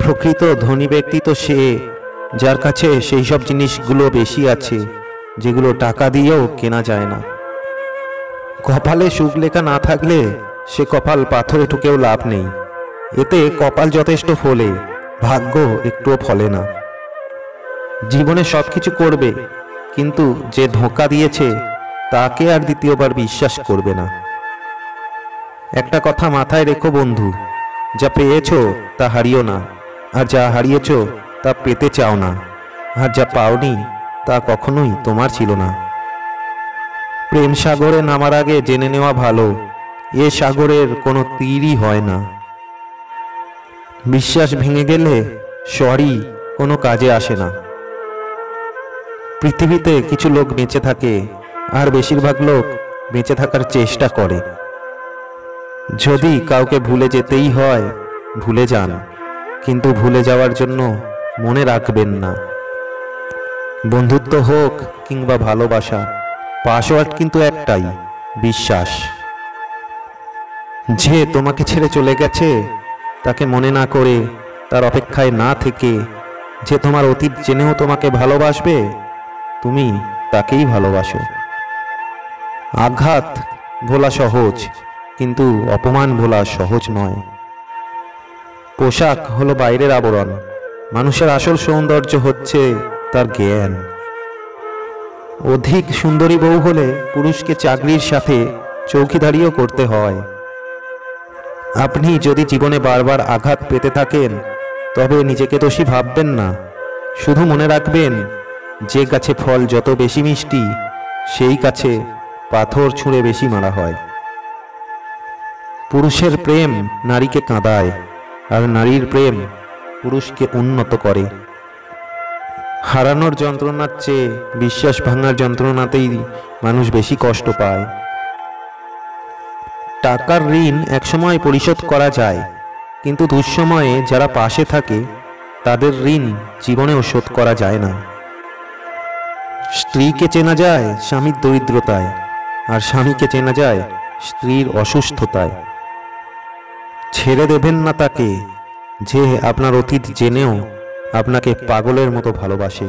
প্রকৃত ধনী ব্যক্তি তো সে, যার কাছে সেই সব জিনিসগুলো বেশি আছে যেগুলো টাকা দিয়েও কেনা যায় না। কপালে সুখ লেখা না থাকলে সে কপাল পাথরে ঠুকেও লাভ নেই। এতে কপাল যথেষ্ট ফলে, ভাগ্য একটুও ফলে না। জীবনে সবকিছু করবে, কিন্তু যে ধোঁকা দিয়েছে তাকে আর দ্বিতীয়বার বিশ্বাস করবে না। একটা কথা মাথায় রেখো বন্ধু, যা পেয়েছো তা হারিও না, আর যা হারিয়েছো তা পেতে চাও না, আর যা পাওনি তা কখনোই তোমার ছিল না। প্রেম সাগরে নামার আগে জেনে নেওয়া ভালো, এ সাগরের কোনো তীরই হয় না। বিশ্বাস ভেঙে গেলে সরি কোনো কাজে আসে না। পৃথিবীতে কিছু লোক বেঁচে থাকে, আর বেশিরভাগ লোক বেঁচে থাকার চেষ্টা করে। যদি কাউকে ভুলে যেতেই হয় ভুলে যান, কিন্তু ভুলে যাওয়ার জন্য মনে রাখবেন না। বন্ধুত্ব হোক কিংবা ভালোবাসা, পাসওয়ার্ড কিন্তু একটাই, বিশ্বাস। যে তোমাকে ছেড়ে চলে গেছে তাকে মনে না করে, তার অপেক্ষায় না থেকে, যে তোমার অতীত জেনেও তোমাকে ভালোবাসবে, তুমি তাকেই ভালোবাসো। আঘাত ভোলা সহজ, কিন্তু অপমান ভোলা সহজ নয়। পোশাক হলো বাইরের আবরণ, মানুষের আসল সৌন্দর্য হচ্ছে তার জ্ঞান। অধিক সুন্দরী বউ হলে পুরুষকে চাকরির সাথে চৌকিদারিও করতে হয়। আপনি যদি জীবনে বারবার আঘাত পেতে থাকেন তবে নিজেকে দোষী ভাববেন না। শুধু মনে রাখবেন, যে গাছে ফল যত বেশি মিষ্টি সেই গাছে পাথর ছুঁড়ে বেশি মারা হয়। পুরুষের প্রেম নারীকে কাঁদায়, আর নারীর প্রেম পুরুষকে উন্নত করে। হারানোর যন্ত্রণার চেয়ে বিশ্বাস ভাঙার যন্ত্রণাতেই মানুষ বেশি কষ্ট পায়। টাকার ঋণ একসময় পরিশোধ করা যায়, কিন্তু দুঃসময়ে যারা পাশে থাকে তাদের ঋণ জীবনেও শোধ করা যায় না। স্ত্রীকে চেনা যায় স্বামীর দরিদ্রতায়, আর স্বামীকে চেনা যায় স্ত্রীর অসুস্থতায়। ছেড়ে দেবেন না তাকে, যে আপনার অতীত জেনেও আপনাকে পাগলের মতো ভালোবাসে।